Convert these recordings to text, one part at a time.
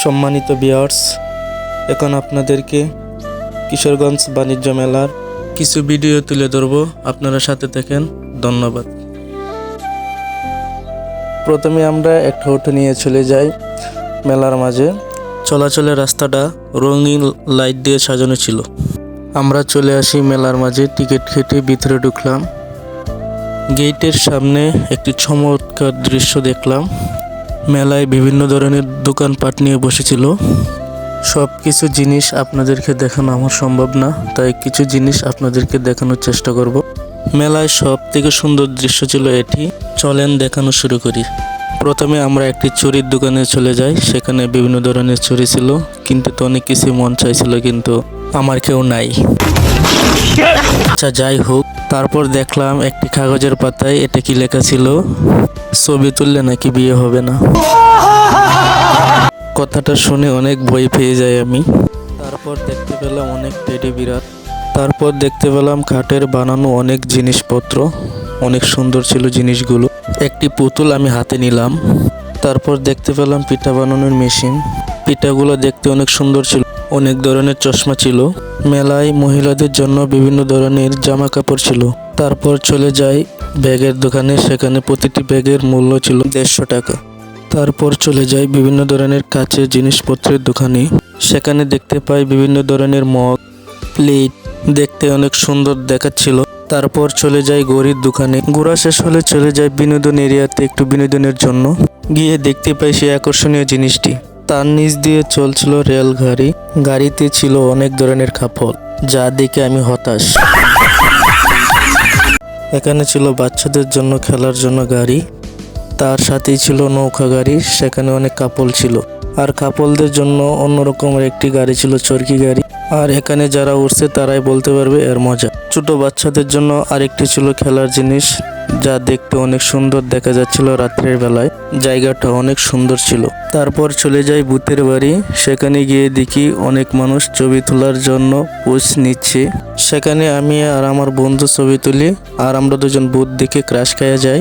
সম্মানিত ভিউয়ার্স, এখন আপনাদেরকে কিশোরগঞ্জ বাণিজ্য মেলার কিছু ভিডিও তুলে ধরব। আপনারা সাথে থাকেন। ধন্যবাদ। প্রথমে আমরা একটা অটো নিয়ে চলে যাই মেলার মাঝে। চলাচলের রাস্তাটা রঙিন লাইট দিয়ে সাজানো ছিল। আমরা চলে আসি মেলার মাঝে, টিকিট কেটে ভিতরে ঢুকলাম। গেটের সামনে একটি চমৎকার দৃশ্য দেখলাম। মেলায় বিভিন্ন ধরনের দোকানপাট নিয়ে বসেছিল। সব কিছু জিনিস আপনাদেরকে দেখানো আমার সম্ভব না, তাই কিছু জিনিস আপনাদেরকে দেখানোর চেষ্টা করব। মেলায় সব থেকে সুন্দর দৃশ্য ছিল এটি। চলেন দেখানো শুরু করি। প্রথমে আমরা একটি চুরির দোকানে চলে যাই। সেখানে বিভিন্ন ধরনের চুরি ছিল, কিন্তু তো অনেক কিছু মন চাইছিল, কিন্তু আমার কেউ নাই। আচ্ছা, যাই হোক। তারপর দেখলাম একটি কাগজের পাতায় এটা কি লেখা ছিল, ছবি তুললে নাকি বিয়ে হবে না। কথাটা শুনে অনেক ভয় পেয়ে যাই আমি। তারপর দেখতে পেলাম অনেক টেডি বিড়াল। তারপর দেখতে পেলাম কাঠের বানানো অনেক জিনিসপত্র, অনেক সুন্দর ছিল জিনিসগুলো। একটি পুতুল আমি হাতে নিলাম। তারপর দেখতে পেলাম পিঠা বানানোর মেশিন। পিঠাগুলো দেখতে অনেক সুন্দর ছিল। অনেক ধরনের চশমা ছিল। মেলায় মহিলাদের জন্য বিভিন্ন ধরনের জামা কাপড় ছিল। তারপর চলে যাই ব্যাগের দোকানে। সেখানে প্রতিটি ব্যাগের মূল্য ছিল 150 টাকা। তারপর চলে যাই বিভিন্ন ধরনের কাচের জিনিসপত্রের দোকানে। সেখানে দেখতে পাই বিভিন্ন ধরনের মগ, প্লেট, দেখতে অনেক সুন্দর দেখাচ্ছিল। তারপর চলে যাই ঘড়ির দোকানে। ঘোরা শেষ হলে চলে যাই বিনোদন এরিয়াতে একটু বিনোদনের জন্য। গিয়ে দেখতে পাই সেই আকর্ষণীয় জিনিসটি। তার নিচ দিয়ে চলছিল রেল গাড়ি। গাড়িতে ছিল অনেক ধরনের কাপড়, যা দেখে আমি হতাশ। এখানে ছিল বাচ্চাদের জন্য খেলার জন্য গাড়ি। তার সাথেই ছিল নৌকা গাড়ি। সেখানে অনেক কাপল ছিল। আর কাপলদের জন্য অন্যরকমের একটি গাড়ি ছিল, চরকি গাড়ি। আর এখানে যারা উঠছে তারাই বলতে পারবে এর মজা। ছোট বাচ্চাদের জন্য আরেকটি ছিল খেলার জিনিস, যা দেখতে অনেক সুন্দর দেখা যাচ্ছিল রাত্রের বেলায়। জায়গাটা অনেক সুন্দর ছিল। তারপর চলে যাই ভূতের বাড়ি। সেখানে গিয়ে দেখি অনেক মানুষ ছবি তোলার জন্য পোজ নিচ্ছে। সেখানে আমি আর আমার বন্ধু ছবি তুলি, আর আমরা দুজন ভূত দেখে ক্রাশ খেয়ে যাই।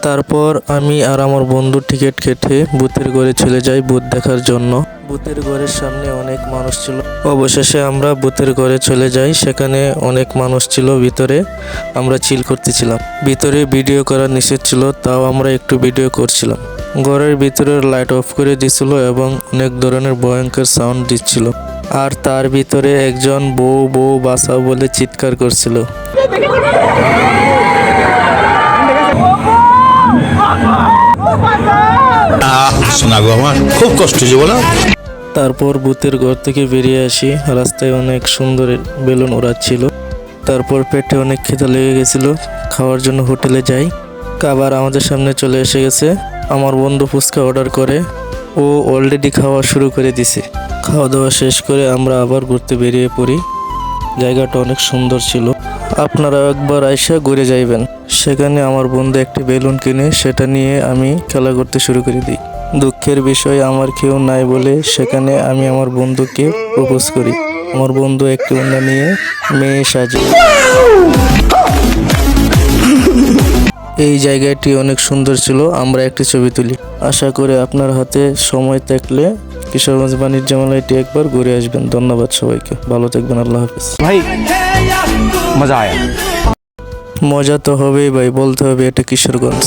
তারপর আমি আর আমার বন্ধু টিকিট কেটে ভূতের ঘরে চলে যাই ভূত দেখার জন্য। ভূতের ঘরের সামনে অনেক মানুষ ছিল। অবশেষে আমরা ভূতের ঘরে চলে যাই। সেখানে অনেক মানুষ ছিল ভিতরে। আমরা চিল করতেছিলাম। ভিতরে ভিডিও করা নিষেধ ছিল, তাও আমরা একটু ভিডিও করছিলাম। ঘরের ভিতরের লাইট অফ করে দিছিল এবং অনেক ধরনের ভয়ঙ্কর সাউন্ড দিচ্ছিল। আর তার ভিতরে একজন বউ বউ বাঁচাও বলে চিৎকার করছিল। আমার খুব কষ্ট হয়েছে বলো। তারপর ভূতের ঘর থেকে বেরিয়ে আসি। রাস্তায় অনেক সুন্দর বেলুন ওড়াচ্ছিল। তারপর পেটে অনেক খিদা লেগে গেছিল। খাওয়ার জন্য হোটেলে যাই। খাবার আমাদের সামনে চলে এসে গেছে। আমার বন্ধু ফুচকা অর্ডার করে। ও অলরেডি খাওয়া শুরু করে দিছে। খাওয়া দাওয়া শেষ করে আমরা আবার ঘুরতে বেরিয়ে পড়ি। জায়গাটা অনেক সুন্দর ছিল। আপনারা একবার আইসা ঘুরে যাইবেন। সেখানে আমার বন্ধু একটি বেলুন কিনে সেটা নিয়ে আমি খেলা করতে শুরু করে দিই। দুঃখের বিষয় আমার কেউ নাই বলে সেখানে আমি আমার বন্ধুকে প্রপোজ করি। আমার বন্ধু একটি ওড়না নিয়ে মেয়ে সাজে। এই জায়গাটি অনেক সুন্দর ছিল। আমরা একটি ছবি তুলি। আশা করি আপনার হাতে সময় থাকলে কিশোরগঞ্জ বাণিজ্য মেলাটি একবার ঘুরে আসবেন। ধন্যবাদ সবাইকে। ভালো থাকবেন। আল্লাহ হাফেজ। ভাই মজা আয়া। মজা তো হবেই ভাই, বলতে হবে এটা কিশোরগঞ্জ।